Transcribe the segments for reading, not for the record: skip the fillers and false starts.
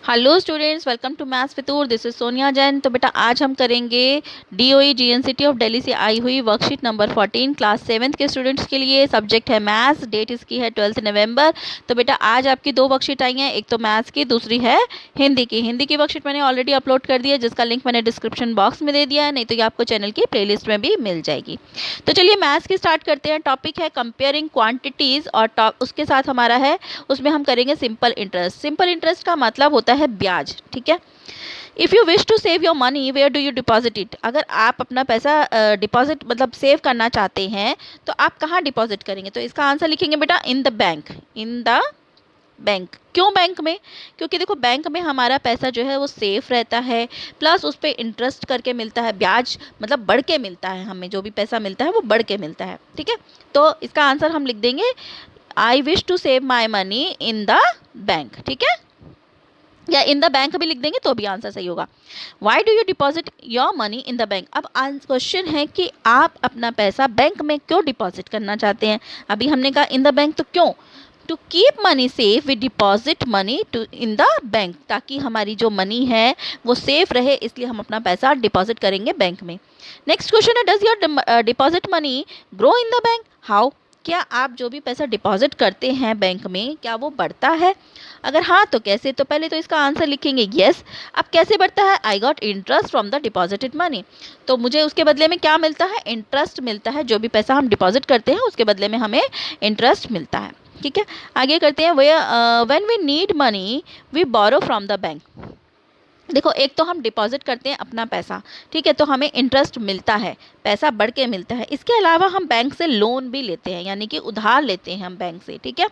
Hello students, welcome to maths Fitoor. This is Sonia Jain. तो बेटा आज हम करेंगे डीओई जीएनसीटी ऑफ दिल्ली से आई हुई वर्कशीट नंबर 14 क्लास 7th के स्टूडेंट्स के लिए। सब्जेक्ट है मैथ्स, डेट इसकी है 12 नवंबर। तो बेटा आज आपकी दो वर्कशीट आई हैं, एक तो मैथ्स की, दूसरी है हिंदी की। हिंदी की वर्कशीट मैंने ऑलरेडी अपलोड कर दी है, जिसका लिंक मैंने डिस्क्रिप्शन बॉक्स में दे दिया है, नहीं तो ये आपको चैनल की प्लेलिस्ट में भी मिल जाएगी। तो चलिए मैथ्स की स्टार्ट करते हैं। टॉपिक है कंपेयरिंग क्वांटिटीज़ और उसके साथ हमारा है, उसमें हम करेंगे सिंपल इंटरेस्ट। सिंपल इंटरेस्ट का मतलब होता है ब्याज, ठीक है। If you wish to save your money, where do you deposit it? अगर आप अपना पैसा डिपॉजिट मतलब सेव करना चाहते हैं तो आप कहाँ डिपॉजिट करेंगे? तो इसका आंसर लिखेंगे बेटा इन the bank. In the bank. क्यों बैंक में? क्योंकि देखो बैंक में हमारा पैसा जो है वो सेफ रहता है, प्लस उस पर इंटरेस्ट करके मिलता है, ब्याज मतलब बढ़ के मिलता है। हमें जो भी पैसा मिलता है वो बढ़ के मिलता है, ठीक है। तो इसका आंसर हम लिख देंगे I wish to save my money in the bank, ठीक है। या इन द बैंक भी लिख देंगे तो भी आंसर सही होगा। Why do you deposit your money in the bank? अब क्वेश्चन है कि आप अपना पैसा बैंक में क्यों डिपॉजिट करना चाहते हैं। अभी हमने कहा इन द बैंक, तो क्यों? To keep money safe we deposit money to in the bank, ताकि हमारी जो मनी है वो सेफ रहे, इसलिए हम अपना पैसा डिपॉजिट करेंगे बैंक में। नेक्स्ट क्वेश्चन है, does your deposit money grow in the bank? How? क्या आप जो भी पैसा डिपॉजिट करते हैं बैंक में, क्या वो बढ़ता है? अगर हाँ तो कैसे? तो पहले तो इसका आंसर लिखेंगे यस। अब कैसे बढ़ता है? I got interest from the deposited money. तो मुझे उसके बदले में क्या मिलता है? इंटरेस्ट मिलता है। जो भी पैसा हम डिपॉजिट करते हैं उसके बदले में हमें इंटरेस्ट मिलता है, ठीक है। आगे करते हैं, when we need money we borrow from the bank. देखो एक तो हम डिपॉजिट करते हैं अपना पैसा, ठीक है, तो हमें इंटरेस्ट मिलता है, पैसा बढ़ के मिलता है। इसके अलावा हम बैंक से लोन भी लेते हैं, यानी कि उधार लेते हैं हम बैंक से, ठीक है।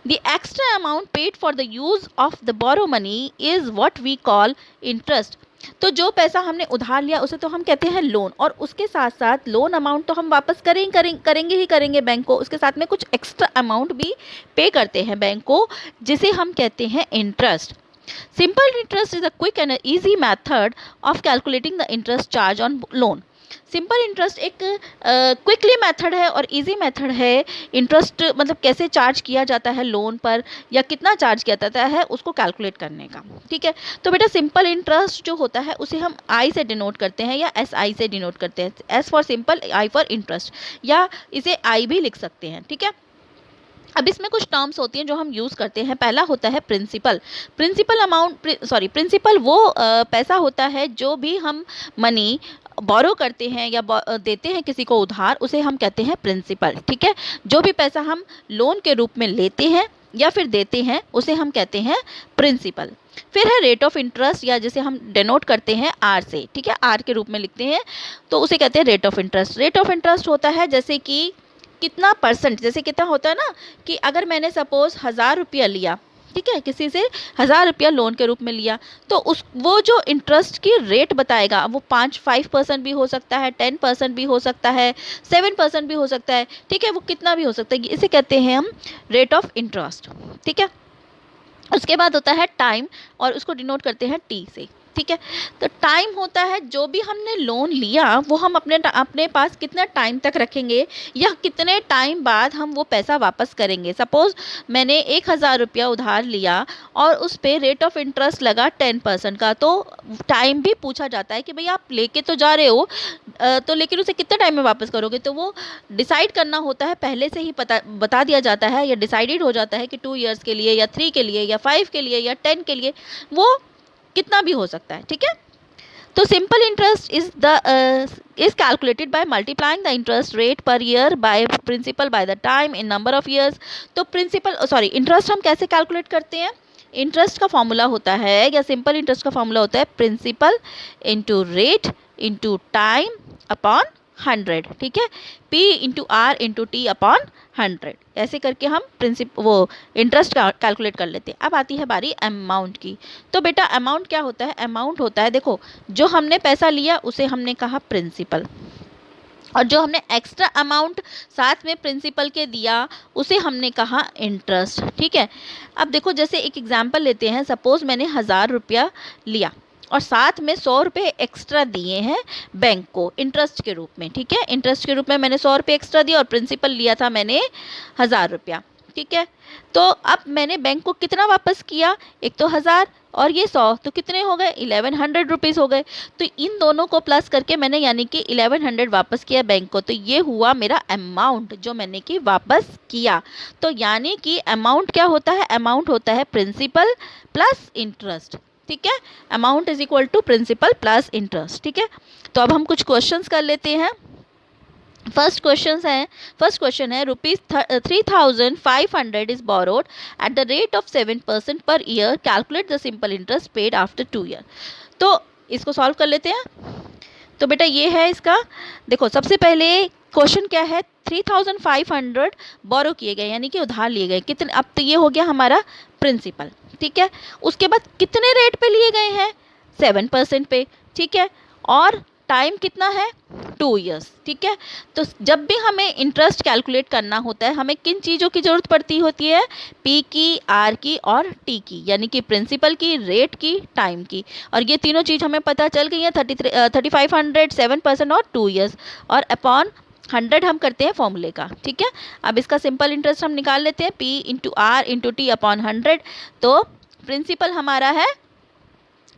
The extra amount paid for the use of the borrow money is what we call interest. तो जो पैसा हमने उधार लिया उसे तो हम कहते हैं लोन, और उसके साथ साथ लोन अमाउंट तो हम वापस करेंगे ही करेंगे बैंक को, उसके साथ में कुछ एक्स्ट्रा अमाउंट भी पे करते हैं बैंक को, जिसे हम कहते हैं interest. Simple interest is a quick and easy method of calculating the interest charge on loan. Simple interest एक क्विकली मेथड है और इजी मेथड है इंटरेस्ट मतलब कैसे चार्ज किया जाता है लोन पर, या कितना चार्ज किया जाता है उसको कैलकुलेट करने का, ठीक है। तो बेटा सिंपल इंटरेस्ट जो होता है उसे हम आई से डिनोट करते हैं या एस आई से डिनोट करते हैं। S for simple, I for interest, या इसे आई भी लिख सकते हैं, ठीक है। अब इसमें कुछ टर्म्स होती हैं जो हम यूज़ करते हैं। पहला होता है प्रिंसिपल। प्रिंसिपल वो पैसा होता है जो भी हम मनी बोरो करते हैं या देते हैं किसी को उधार, उसे हम कहते हैं प्रिंसिपल, ठीक है। जो भी पैसा हम लोन के रूप में लेते हैं या फिर देते हैं उसे हम कहते हैं प्रिंसिपल। फिर है रेट ऑफ इंटरेस्ट, या जिसे हम डेनोट करते हैं आर से, ठीक है, आर के रूप में लिखते हैं, तो उसे कहते हैं rate of interest. Rate of interest होता है जैसे कि कितना परसेंट, जैसे कितना होता है ना कि अगर मैंने सपोज 1000 रुपया लिया, ठीक है, किसी से 1000 रुपया लोन के रूप में लिया, तो उस वो जो इंटरेस्ट की रेट बताएगा वो 5% भी हो सकता है, 10% भी हो सकता है, 7% भी हो सकता है, ठीक है, वो कितना भी हो सकता है, इसे कहते हैं हम रेट ऑफ इंटरेस्ट, ठीक है। उसके बाद होता है टाइम, और उसको डिनोट करते हैं टी से, ठीक है। तो टाइम होता है जो भी हमने लोन लिया वो हम अपने पास कितना टाइम तक रखेंगे, या कितने टाइम बाद हम वो पैसा वापस करेंगे। सपोज़ मैंने 1000 रुपया उधार लिया और उस पर रेट ऑफ इंटरेस्ट लगा 10% का, तो टाइम भी पूछा जाता है कि भाई आप लेके तो जा रहे हो, तो लेकिन उसे कितने टाइम में वापस करोगे, तो वो डिसाइड करना होता है, पहले से ही बता दिया जाता है, या डिसाइडेड हो जाता है कि 2 ईयर्स के लिए या 3 के लिए या 5 के लिए या 10 के लिए, वो कितना भी हो सकता है, ठीक है। तो simple interest is calculated by multiplying the interest rate per year by principal by the time in number of years. तो इंटरेस्ट हम कैसे कैलकुलेट करते हैं? इंटरेस्ट का फॉर्मूला होता है, या सिंपल इंटरेस्ट का फॉर्मूला होता है principal into rate into time upon 100, ठीक है। P into R into T upon 100, ऐसे करके हम इंटरेस्ट कैलकुलेट कर लेते हैं। अब आती है बारी अमाउंट की। तो बेटा अमाउंट क्या होता है? अमाउंट होता है, देखो जो हमने पैसा लिया उसे हमने कहा प्रिंसिपल, और जो हमने एक्स्ट्रा अमाउंट साथ में प्रिंसिपल के दिया उसे हमने कहा इंटरेस्ट, ठीक है। अब देखो जैसे एक एग्जांपल लेते हैं, सपोज़ मैंने 1000 रुपया लिया और साथ में 100 रुपये एक्स्ट्रा दिए हैं बैंक को इंटरेस्ट के रूप में, ठीक है। इंटरेस्ट के रूप में मैंने 100 रुपये एक्स्ट्रा दिया और प्रिंसिपल लिया था मैंने 1000 रुपया, ठीक है। तो अब मैंने बैंक को कितना वापस किया, एक तो 1000 और ये 100, तो कितने हो गए, 1100 रुपीज़ हो गए। तो इन दोनों को प्लस करके मैंने यानी कि 1100 वापस किया बैंक को, तो ये हुआ मेरा अमाउंट जो मैंने कि वापस किया। तो यानी कि अमाउंट क्या होता है, अमाउंट होता है प्रिंसिपल प्लस इंटरेस्ट, ठीक है। Amount is equal to principal plus interest, ठीक है। तो अब हम कुछ क्वेश्चंस कर लेते हैं। फर्स्ट क्वेश्चन है ₹3,500 is borrowed eight the rate of 7% per year, calculate the simple interest paid after 2 year. तो इसको सॉल्व कर लेते हैं। तो बेटा ये है इसका, देखो सबसे पहले क्वेश्चन क्या है, 3,500 बोरो किए गए यानी कि उधार लिए गए कितने, अब तो ये हो गया हमारा प्रिंसिपल, ठीक है। उसके बाद कितने रेट पे लिए गए हैं, 7% पे, ठीक है। और टाइम कितना है, 2 ईयर्स, ठीक है। तो जब भी हमें इंटरेस्ट कैलकुलेट करना होता है हमें किन चीज़ों की ज़रूरत पड़ती होती है, पी की, आर की और टी की, यानी कि प्रिंसिपल की, रेट की, टाइम की। और ये तीनों चीज़ हमें पता चल गई है, 3500, 7% और 2 ईयर्स, और अपॉन 100 हम करते हैं फॉर्मूले का, ठीक है। अब इसका सिंपल इंटरेस्ट हम निकाल लेते हैं, P into R into T upon 100। तो प्रिंसिपल हमारा है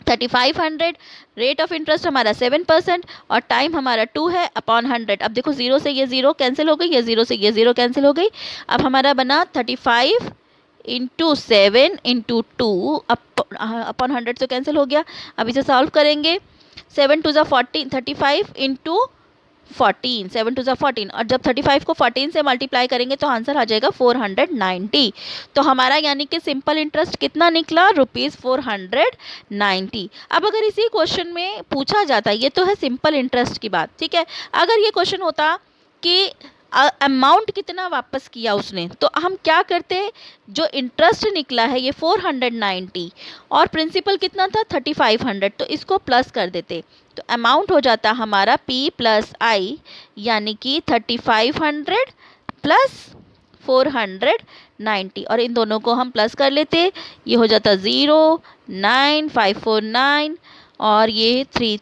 3500, रेट ऑफ इंटरेस्ट हमारा 7% और टाइम हमारा 2 है, अपॉन 100। अब देखो 0 से ये 0 कैंसिल हो गई, ये 0 से ये 0 कैंसिल हो गई। अब हमारा बना 35 इंटू 7 इंटू 2 अपॉन 100 तो कैंसिल हो गया। अब इसे सॉल्व करेंगे, 7 2 14, 35 इंटू 14, 7 2 14, और जब 35 को 14 से मल्टीप्लाई करेंगे तो आंसर आ जाएगा 490। तो हमारा यानी कि सिंपल इंटरेस्ट कितना निकला, ₹490। अब अगर इसी क्वेश्चन में पूछा जाता, ये तो है सिंपल इंटरेस्ट की बात, ठीक है। अगर ये क्वेश्चन होता कि अमाउंट कितना वापस किया उसने, तो हम क्या करते, जो इंटरेस्ट निकला है ये 490 और प्रिंसिपल कितना था 3500, तो इसको प्लस कर देते, तो अमाउंट हो जाता हमारा P प्लस आई, यानी कि 3500 प्लस 490, और इन दोनों को हम प्लस कर लेते, ये हो जाता 09549 और ये 3,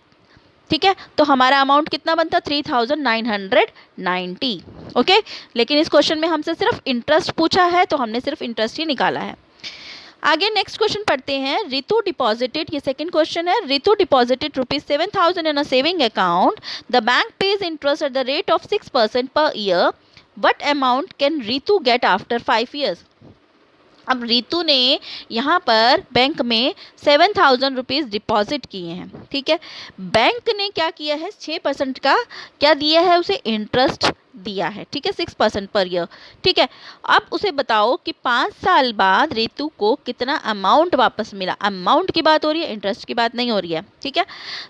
ठीक है। तो हमारा अमाउंट कितना बनता, 3990, ओके। लेकिन इस क्वेश्चन में हमसे सिर्फ इंटरेस्ट पूछा है तो हमने सिर्फ इंटरेस्ट ही निकाला है। आगे नेक्स्ट क्वेश्चन पढ़ते हैं। रितु डिपॉजिटेड, ये सेकंड क्वेश्चन है, Ritu deposited ₹7,000 in a saving account, the bank page interest eight the rate of 6% per year, what amount can Ritu get after 5 years. अब रितु ने यहाँ पर बैंक में 7,000 रुपीज़ डिपॉजिट किए हैं, ठीक है। बैंक ने क्या किया है, 6% का क्या दिया है, उसे इंटरेस्ट दिया है, ठीक है, 6% पर ईयर, ठीक है। अब उसे बताओ कि 5 साल बाद रितु को कितना अमाउंट वापस मिला। अमाउंट की बात हो रही है, इंटरेस्ट की बात नहीं हो रही है, ठीक है।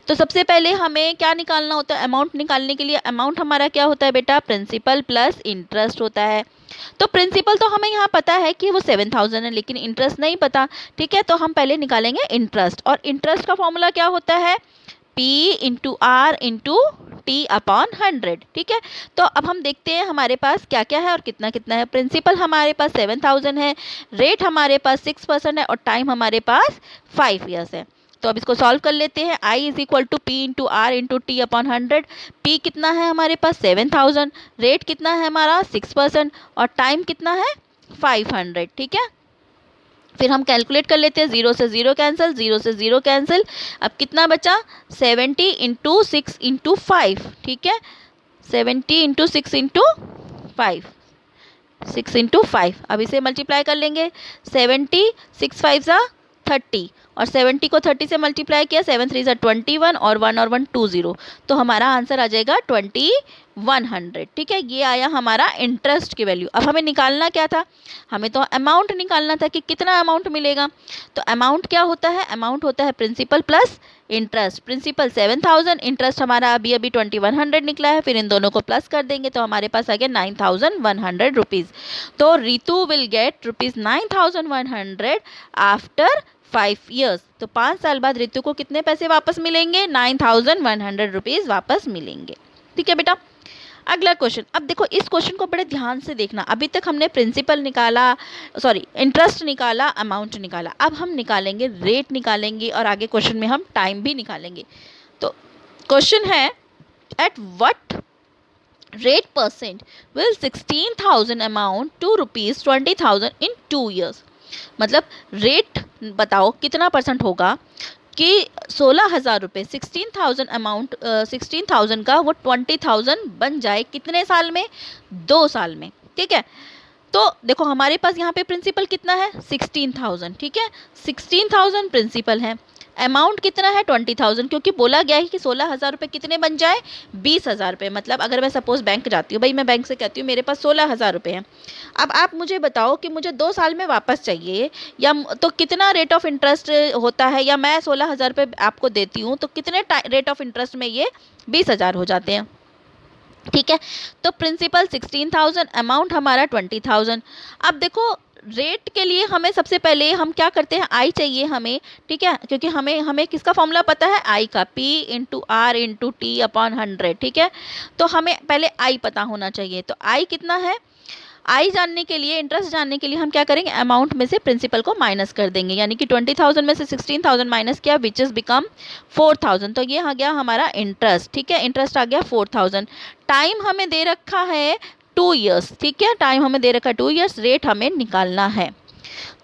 तो सबसे पहले हमें क्या निकालना होता है, अमाउंट निकालने के लिए अमाउंट हमारा क्या होता है बेटा, प्रिंसिपल प्लस इंटरेस्ट होता है। तो प्रिंसिपल तो हमें यहाँ पता है कि वो 7,000 है, लेकिन इंटरेस्ट नहीं पता, ठीक है। तो हम पहले निकालेंगे इंटरेस्ट, और इंटरेस्ट का फॉर्मूला क्या होता है, P into R into T upon 100, ठीक है। तो अब हम देखते हैं हमारे पास क्या क्या है और कितना कितना है। प्रिंसिपल हमारे पास 7,000 है, रेट हमारे पास 6% है, और टाइम हमारे पास 5 ईयर्स है। तो अब इसको सॉल्व कर लेते हैं। I is equal to P into R into T upon 100। P कितना है हमारे पास 7,000, रेट कितना है हमारा 6%, और टाइम कितना है 500, ठीक है। फिर हम कैलकुलेट कर लेते हैं, 0 से 0 कैंसिल, 0 से 0 कैंसिल। अब कितना बचा, 70 इंटू 6 इंटू 5, ठीक है, 70 इंटू 6 इंटू 5, 6 इंटू 5। अब इसे मल्टीप्लाई कर लेंगे, 70, 6 5 ज़ा 30, और 70 को 30 से मल्टीप्लाई किया, 7 3 ज़ा 21, और 1 और 1 20, तो हमारा आंसर आ जाएगा 2100, ठीक है। ये आया हमारा इंटरेस्ट की वैल्यू। अब हमें निकालना क्या था, हमें तो अमाउंट निकालना था कि कितना अमाउंट मिलेगा। तो अमाउंट क्या होता है, अमाउंट होता है principal plus interest. Principal 7,000, interest हमारा अभी अभी 2100 निकला है, फिर इन दोनों को प्लस कर देंगे तो हमारे पास आ गया 9,100 रुपीज़। तो Ritu will get ₹9,100 after 5 years. तो 5 साल बाद रितु को कितने पैसे वापस मिलेंगे, 9,100 रुपीज़ वापस मिलेंगे, ठीक है बेटा। अगला क्वेश्चन, अब देखो इस क्वेश्चन को बड़े ध्यान से देखना। अभी तक हमने प्रिंसिपल निकाला, सॉरी इंटरेस्ट निकाला, अमाउंट निकाला, अब हम निकालेंगे रेट निकालेंगे, और आगे क्वेश्चन में हम टाइम भी निकालेंगे। तो क्वेश्चन है, at what rate percent will 16,000 amount to rupees 20,000 इन 2 years। मतलब रेट बताओ कितना परसेंट होगा कि 16,000 रुपये 16,000 अमाउंट 16,000 का वो 20,000 बन जाए कितने साल में? 2 साल में। ठीक है, तो देखो हमारे पास यहाँ पे प्रिंसिपल कितना है? 16,000। ठीक है, 16,000 प्रिंसिपल है, अमाउंट कितना है? 20,000, क्योंकि बोला गया है कि 16,000 रुपये कितने बन जाए? 20,000 रुपये। मतलब अगर मैं सपोज बैंक जाती हूँ, भाई मैं बैंक से कहती हूँ मेरे पास 16,000 रुपये हैं, अब आप मुझे बताओ कि मुझे 2 साल में वापस चाहिए, या तो कितना रेट ऑफ इंटरेस्ट होता है, या मैं 16,000 रुपये आपको देती हूँ तो कितने रेट ऑफ इंटरेस्ट में ये 20,000 हो जाते हैं। ठीक है, तो प्रिंसिपल 16,000, अमाउंट हमारा 20,000। अब देखो रेट के लिए हमें सबसे पहले हम क्या करते हैं? आई चाहिए हमें। ठीक है, क्योंकि हमें किसका फॉर्मूला पता है? आई का, P into R into T upon 100। ठीक है, तो हमें पहले आई पता होना चाहिए। तो आई कितना है? आई जानने के लिए, इंटरेस्ट जानने के लिए हम क्या करेंगे? अमाउंट में से प्रिंसिपल को माइनस कर देंगे, यानी कि 20,000 में से 16,000 माइनस किया, विच इज बिकम 4,000। तो ये आ गया हमारा इंटरेस्ट। ठीक है, इंटरेस्ट आ गया 4,000। टाइम हमें दे रखा है 2 years। ठीक है, टाइम हमें दे रखा है 2 years, रेट हमें निकालना है।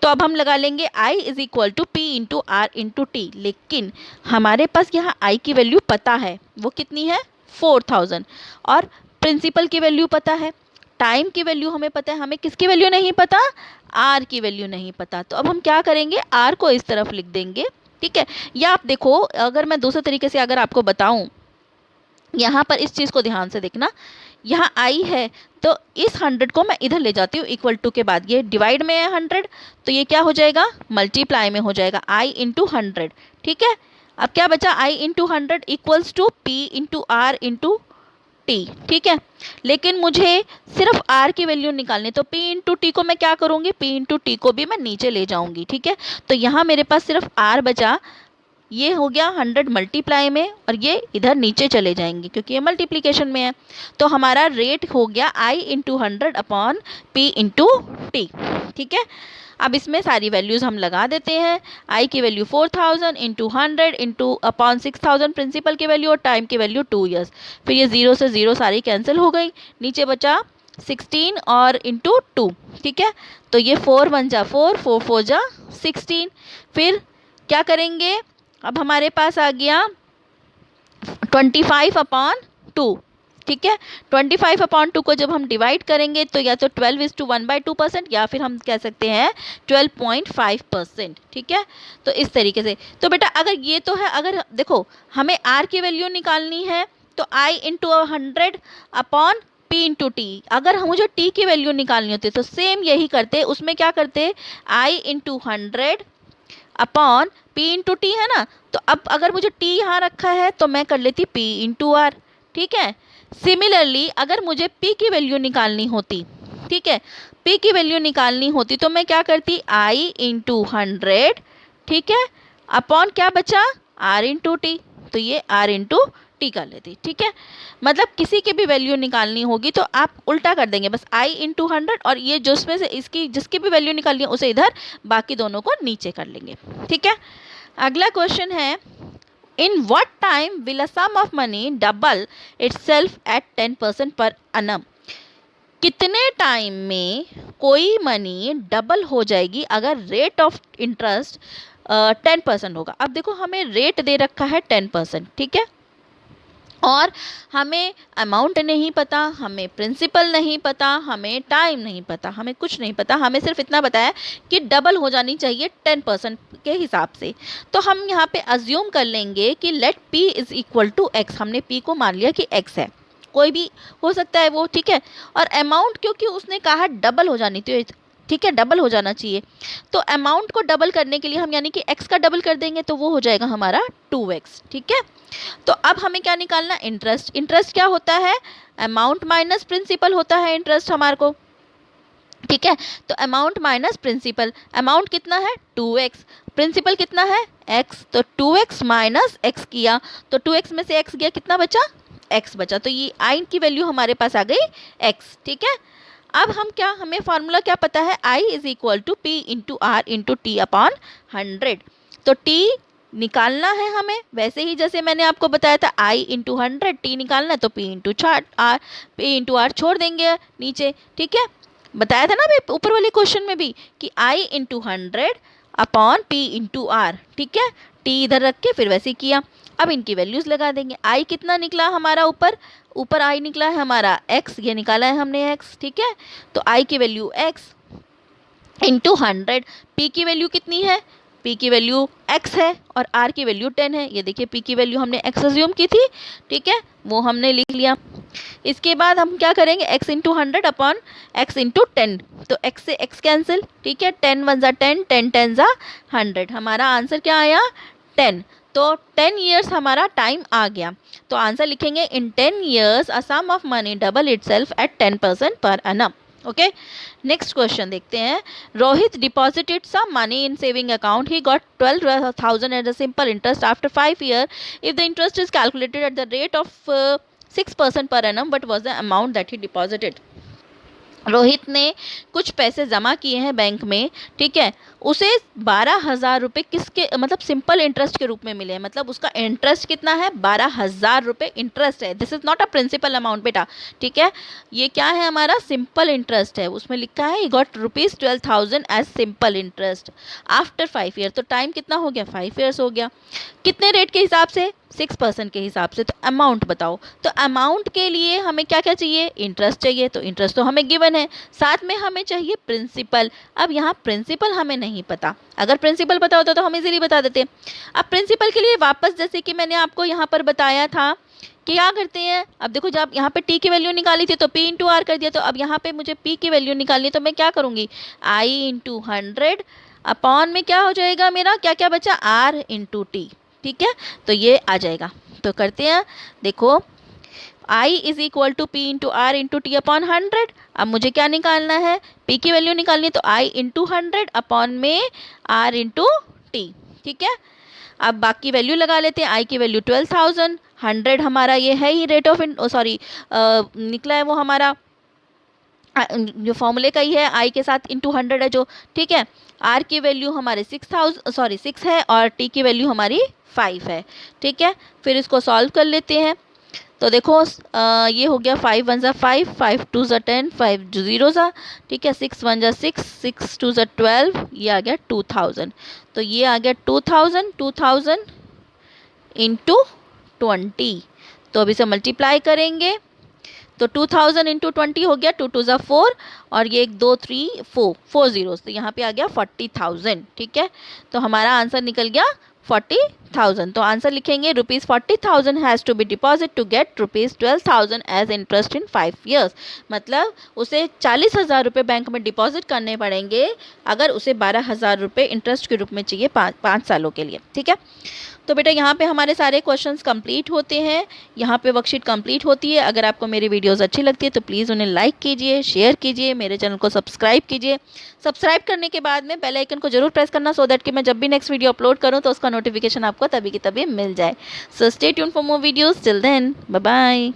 तो अब हम लगा लेंगे I is equal to P into R into T. लेकिन हमारे पास यहाँ I की वैल्यू पता है, वो कितनी है? 4,000। और प्रिंसिपल की वैल्यू पता है, टाइम की वैल्यू हमें पता है, हमें किसकी वैल्यू नहीं पता? आर की वैल्यू नहीं पता। तो अब हम क्या करेंगे? आर को इस तरफ लिख देंगे। ठीक है, या आप देखो अगर मैं दूसरे तरीके से अगर आपको बताऊं, यहाँ पर इस चीज़ को ध्यान से देखना, यहाँ आई है तो इस 100 को मैं इधर ले जाती हूँ इक्वल टू के बाद, ये डिवाइड में है 100, तो ये क्या हो जाएगा? मल्टीप्लाई में हो जाएगा, आई इंटू 100। ठीक है, अब क्या बचा? I into 100 equals to P into R into T. ठीक है, लेकिन मुझे सिर्फ आर की वैल्यू निकालनी, तो पी इंटू टी को मैं क्या करूँगी? पी इंटू टी को भी मैं नीचे ले जाऊँगी। ठीक है, तो यहाँ मेरे पास सिर्फ आर बचा, ये हो गया 100 मल्टीप्लाई में, और ये इधर नीचे चले जाएंगे क्योंकि ये मल्टीप्लिकेशन में है। तो हमारा रेट हो गया I into 100 upon P into T. ठीक है, अब इसमें सारी वैल्यूज़ हम लगा देते हैं। आई की value 4,000 into 100 into upon 6,000 principal की वैल्यू, और टाइम की वैल्यू 2 years। फिर ये 0 से 0 सारी कैंसिल हो गई, नीचे बचा 16 और इंटू 2। ठीक है, तो ये 4 1 जा 4, 4 4 जा 16। फिर क्या करेंगे? अब हमारे पास आ गया 25 अपॉन 2। ठीक है, 25 अपॉन 2 को जब हम डिवाइड करेंगे तो या तो 12:1/2%, या फिर हम कह सकते हैं 12.5%। ठीक है, तो इस तरीके से। तो बेटा अगर ये तो है, अगर देखो हमें आर की वैल्यू निकालनी है तो I into 100 upon P into T. अगर हम मुझे टी की वैल्यू निकालनी होती तो सेम यही करते, उसमें क्या करते? I into 100 upon P into T, है ना। तो अब अगर मुझे टी यहाँ रखा है तो मैं कर लेती पी इंटू आर। ठीक है, सिमिलरली अगर मुझे पी की वैल्यू निकालनी होती, ठीक है, पी की वैल्यू निकालनी होती तो मैं क्या करती? आई इंटू 100, ठीक है, अपॉन क्या बचा? आर इंटू टी, तो ये आर इंटू टी कर लेती। ठीक है, मतलब किसी की भी वैल्यू निकालनी होगी तो आप उल्टा कर देंगे, बस आई इंटू 100, और ये जिसमें से इसकी जिसकी भी वैल्यू निकालनी है उसे इधर, बाकी दोनों को नीचे कर लेंगे। ठीक है, अगला क्वेश्चन है, in what time will a sum of money double itself at 10% per annum। कितने टाइम में कोई मनी डबल हो जाएगी अगर रेट ऑफ इंटरेस्ट 10% होगा। अब देखो हमें रेट दे रखा है 10%, ठीक है, और हमें अमाउंट नहीं पता, हमें प्रिंसिपल नहीं पता, हमें टाइम नहीं पता, हमें कुछ नहीं पता, हमें सिर्फ इतना बताया कि डबल हो जानी चाहिए 10% के हिसाब से। तो हम यहाँ पे अज्यूम कर लेंगे कि let p is equal to x। हमने p को मान लिया कि x है, कोई भी हो सकता है वो, ठीक है, और अमाउंट क्योंकि उसने कहा डबल हो जानी थी, ठीक है, डबल हो जाना चाहिए, तो अमाउंट को डबल करने के लिए हम यानी कि x का डबल कर देंगे तो वो हो जाएगा हमारा 2x। ठीक है, तो अब हमें क्या निकालना? इंटरेस्ट। इंटरेस्ट क्या होता है? अमाउंट माइनस प्रिंसिपल होता है इंटरेस्ट हमारे को। ठीक है, तो अमाउंट माइनस प्रिंसिपल, अमाउंट कितना है? 2x, प्रिंसिपल कितना है? x, तो 2x माइनस x किया तो 2x में से x गया, कितना बचा? x बचा, तो ये i की वैल्यू हमारे पास आ गई x। ठीक है, अब हम क्या, हमें फार्मूला क्या पता है? I is equal to p into R into T upon 100। तो t 10% है, 10% 100 तो निकालना है हमें, वैसे ही जैसे मैंने आपको बताया था I इंटू 100 T निकालना है तो P इंटू आर छोड़ देंगे नीचे, ठीक है। बताया था ना अभी ऊपर वाले क्वेश्चन में भी कि I into 100 upon P into R, ठीक है। T इधर रख के फिर वैसे ही किया। अब इनकी वैल्यूज लगा देंगे। I कितना निकला हमारा, ऊपर I निकला है हमारा x, ये निकाला है हमने x, ठीक है। तो I की वैल्यू x इंटू 100, P की वैल्यू कितनी है, P की वैल्यू x है और R की वैल्यू 10 है। ये देखिए P की वैल्यू हमने x अज्यूम की थी, ठीक है, वो हमने लिख लिया। इसके बाद हम क्या करेंगे, x into 100 upon x into 10, तो x से x कैंसिल, ठीक है। 10 1 ज़ा 10, 10 10 ज़ा 100, हमारा आंसर क्या आया 10। तो 10 ईयर्स हमारा टाइम आ गया। तो आंसर लिखेंगे in 10 years a sum of money double itself at 10% per annum. Okay, next question देखते हैं। Rohit deposited some money in saving account, he got 12,000 as a simple interest after 5 year. If the interest is calculated at the rate of 6% per annum, what was the amount that he deposited. Rohit ने कुछ पैसे जमा किए हैं bank में, ठीक है, उसे 12,000 रुपये किसके मतलब सिंपल इंटरेस्ट के रूप में मिले हैं। मतलब उसका इंटरेस्ट कितना है, 12,000 रुपये इंटरेस्ट है। This is not a principal amount बेटा, ठीक है, ये क्या है हमारा सिंपल इंटरेस्ट है। उसमें लिखा है he got ₹12,000 as simple interest after 5 year. तो टाइम कितना हो गया, 5 ईयर्स हो गया। कितने रेट के हिसाब से, 6% के हिसाब से। तो अमाउंट बताओ। तो अमाउंट के लिए हमें क्या क्या चाहिए, इंटरेस्ट चाहिए। तो इंटरेस्ट तो हमें गिवन है, साथ में हमें चाहिए प्रिंसिपल। अब यहाँ प्रिंसिपल हमें नहीं पता, अगर प्रिंसिपल पता होता तो हम इजीली बता देते। अब प्रिंसिपल के लिए वापस जैसे कि मैंने आपको यहाँ पर बताया था कि क्या करते हैं। अब देखो जब यहाँ पे टी की वैल्यू निकाली थी तो P इंटू आर कर दिया। तो अब यहाँ पे मुझे P की वैल्यू निकालनी है तो मैं क्या करूँगी, I इंटू 100 अपॉन में क्या हो जाएगा मेरा, क्या क्या बचा, R इंटू टी, ठीक है। तो ये आ जाएगा। तो करते हैं, देखो I is equal to P into R into T upon 100। अब मुझे क्या निकालना है, P की वैल्यू निकालनी है तो I इंटू 100 अपॉन में R इंटू टी, ठीक है। अब बाकी वैल्यू लगा लेते हैं। I की वैल्यू 12,000, 100 हमारा ये है ही रेट ऑफ सॉरी निकला है वो हमारा जो फॉर्मूले का ही है, I के साथ इंटू 100 है जो, ठीक है। R की वैल्यू हमारे 6 है और T की वैल्यू हमारी 5 है, ठीक है। फिर इसको सॉल्व कर लेते हैं। तो देखो ये हो गया 5 1 ज़ा 5, 5 2 ज़ा 10, 5 0 ज़ा, ठीक है, 6 1 ज़ा 6, 6 2 ज़ा 12, ये आ गया 2000। तो ये आ गया 2000 इंटू 20। तो अभी से मल्टीप्लाई करेंगे तो 2000 इंटू 20 हो गया, 2 2 ज़ा 4 और ये 1 2 3 4 zeros, तो यहाँ पे आ गया 40,000, ठीक है। तो हमारा आंसर निकल गया 40,000। तो आंसर लिखेंगे ₹40,000 has to be deposit to get ₹12,000 as interest in 5 years. मतलब उसे 40,000 रुपये बैंक में डिपॉजिट करने पड़ेंगे अगर उसे 12,000 रुपये इंटरेस्ट के रूप में चाहिए 5 सालों के लिए, ठीक है। तो बेटा यहाँ पे हमारे सारे क्वेश्चंस कंप्लीट होते हैं, यहाँ पे वर्कशीट कंप्लीट होती है। अगर आपको मेरी वीडियोस अच्छी लगती है तो प्लीज़ उन्हें लाइक कीजिए, शेयर कीजिए, मेरे चैनल को सब्सक्राइब कीजिए। सब्सक्राइब करने के बाद में बेल आइकन को जरूर प्रेस करना सो दैट कि मैं जब भी नेक्स्ट वीडियो अपलोड करूँ तो उसका नोटिफिकेशन आपको तभी की तभी मिल जाए। So stay tune for more videos, till then bye bye.